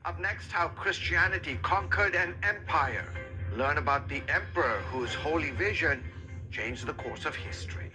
Up next, how Christianity conquered an empire. Learn about the emperor whose holy vision changed the course of history.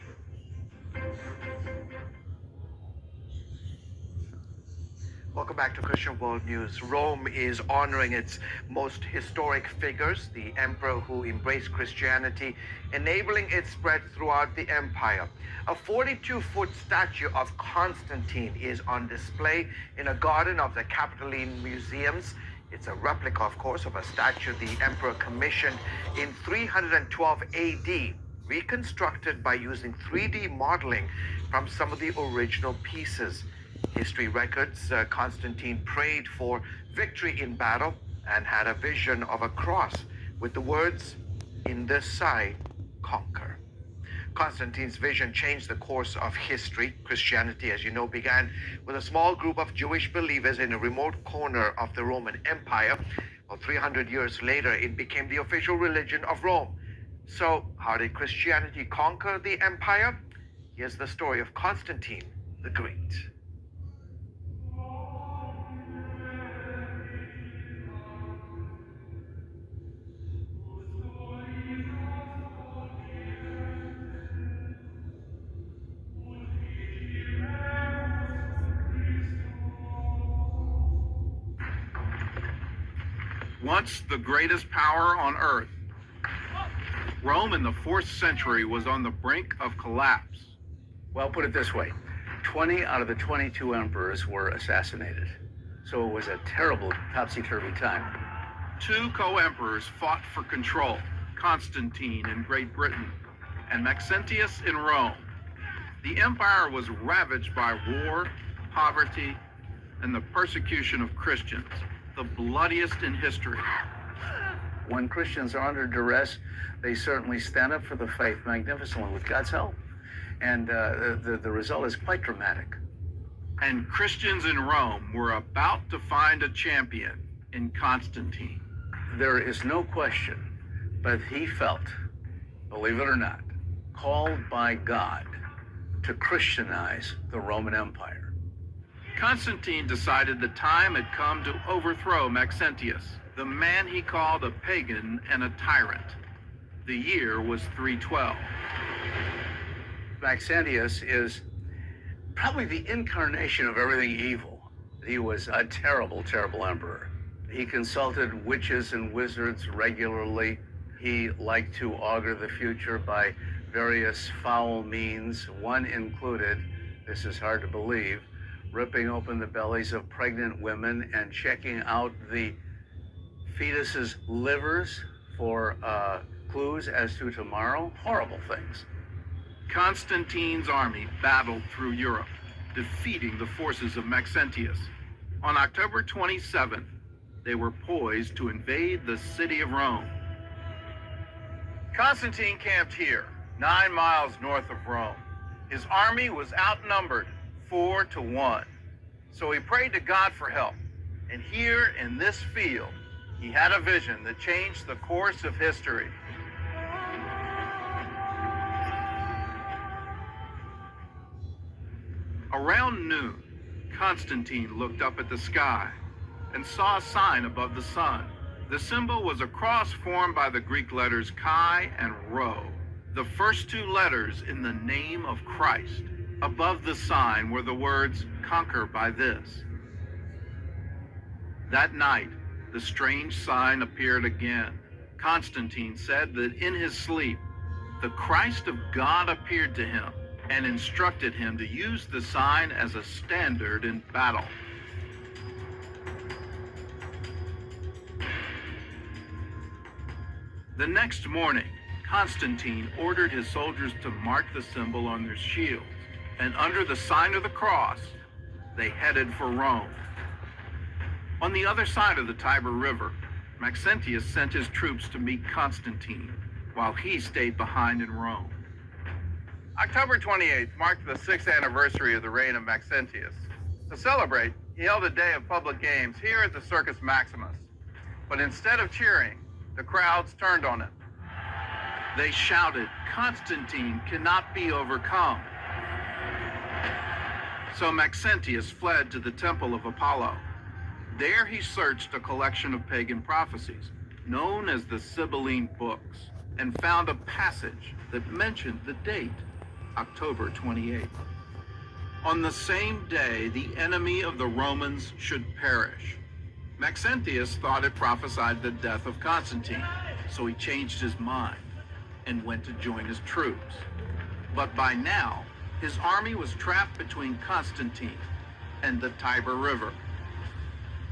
Welcome back to Christian World News. Rome is honoring its most historic figures, the emperor who embraced Christianity, enabling its spread throughout the empire. A 42-foot statue of Constantine is on display in a garden of the Capitoline Museums. It's a replica, of course, of a statue the emperor commissioned in 312 AD, reconstructed by using 3D modeling from some of the original pieces. History records Constantine prayed for victory in battle and had a vision of a cross with the words, "In this side, conquer." Constantine's vision changed the course of history. Christianity, as you know, began with a small group of Jewish believers in a remote corner of the Roman Empire. Well, 300 years later, it became the official religion of Rome. So, how did Christianity conquer the empire? Here's the story of Constantine the Great. Once the greatest power on earth, Rome in the 4th century was on the brink of collapse. Well, put it this way, 20 out of the 22 emperors were assassinated. So it was a terrible topsy-turvy time. 2 co-emperors fought for control, Constantine in Great Britain and Maxentius in Rome. The empire was ravaged by war, poverty, and the persecution of Christians, the bloodiest in history. When Christians are under duress, they certainly stand up for the faith magnificently with God's help. And the result is quite dramatic. And Christians in Rome were about to find a champion in Constantine. There is no question, but he felt, believe it or not, called by God to Christianize the Roman Empire. Constantine decided the time had come to overthrow Maxentius, the man he called a pagan and a tyrant. The year was 312. Maxentius is probably the incarnation of everything evil. He was a terrible, terrible emperor. He consulted witches and wizards regularly. He liked to augur the future by various foul means. One included, this is hard to believe, ripping open the bellies of pregnant women and checking out the fetuses' livers for clues as to tomorrow. Horrible things. Constantine's army battled through Europe, defeating the forces of Maxentius. On October 27th, they were poised to invade the city of Rome. Constantine camped here, 9 miles north of Rome. His army was outnumbered 4-1. So he prayed to God for help. And here in this field, he had a vision that changed the course of history. Around noon, Constantine looked up at the sky and saw a sign above the sun. The symbol was a cross formed by the Greek letters chi and rho, the first 2 letters in the name of Christ. Above the sign were the words, "Conquer by this." That night, the strange sign appeared again. Constantine said that in his sleep, the Christ of God appeared to him and instructed him to use the sign as a standard in battle. The next morning, Constantine ordered his soldiers to mark the symbol on their shields, and under the sign of the cross, they headed for Rome. On the other side of the Tiber River, Maxentius sent his troops to meet Constantine, while he stayed behind in Rome. October 28th marked the 6th anniversary of the reign of Maxentius. To celebrate, he held a day of public games here at the Circus Maximus. But instead of cheering, the crowds turned on him. They shouted, "Constantine cannot be overcome." So Maxentius fled to the temple of Apollo. There he searched a collection of pagan prophecies, known as the Sibylline Books, and found a passage that mentioned the date, October 28th. On the same day, the enemy of the Romans should perish. Maxentius thought it prophesied the death of Constantine, so he changed his mind and went to join his troops. But by now, his army was trapped between Constantine and the Tiber River.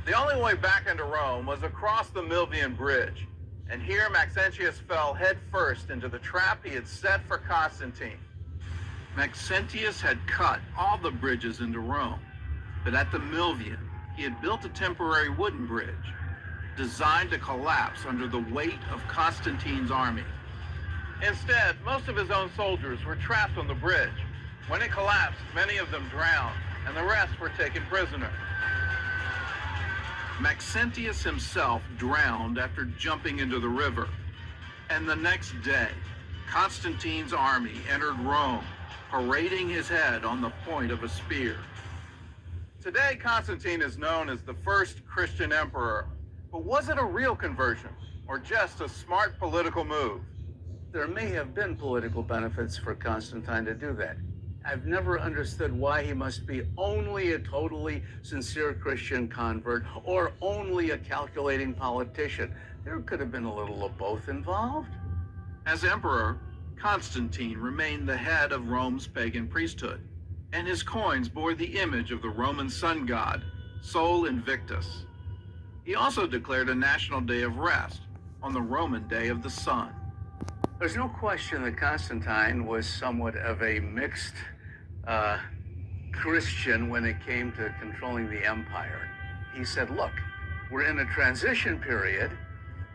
The only way back into Rome was across the Milvian Bridge, and here Maxentius fell headfirst into the trap he had set for Constantine. Maxentius had cut all the bridges into Rome, but at the Milvian, he had built a temporary wooden bridge, designed to collapse under the weight of Constantine's army. Instead, most of his own soldiers were trapped on the bridge. When it collapsed, many of them drowned, and the rest were taken prisoner. Maxentius himself drowned after jumping into the river. And the next day, Constantine's army entered Rome, parading his head on the point of a spear. Today, Constantine is known as the first Christian emperor. But was it a real conversion, or just a smart political move? There may have been political benefits for Constantine to do that. I've never understood why he must be only a totally sincere Christian convert or only a calculating politician. There could have been a little of both involved. As emperor, Constantine remained the head of Rome's pagan priesthood, and his coins bore the image of the Roman sun god, Sol Invictus. He also declared a national day of rest on the Roman Day of the Sun. There's no question that Constantine was somewhat of a mixed Christian when it came to controlling the empire. He said, look, we're in a transition period.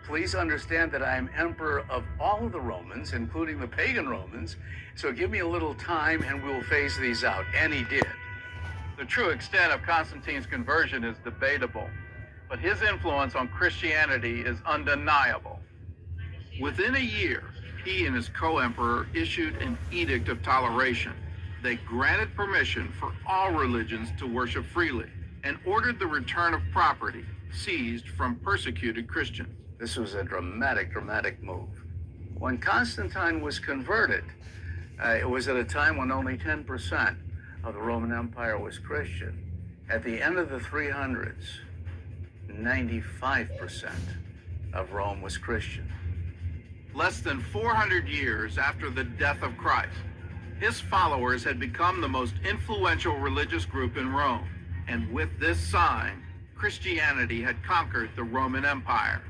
Please understand that I am emperor of all of the Romans, including the pagan Romans. So give me a little time and we'll phase these out. And he did. The true extent of Constantine's conversion is debatable, but his influence on Christianity is undeniable. Within a year, he and his co-emperor issued an edict of toleration. They granted permission for all religions to worship freely and ordered the return of property seized from persecuted Christians. This was a dramatic move. When Constantine was converted, it was at a time when only 10% of the Roman Empire was Christian. At the end of the 300s, 95% of Rome was Christian. Less than 400 years after the death of Christ, his followers had become the most influential religious group in Rome. And with this sign, Christianity had conquered the Roman Empire.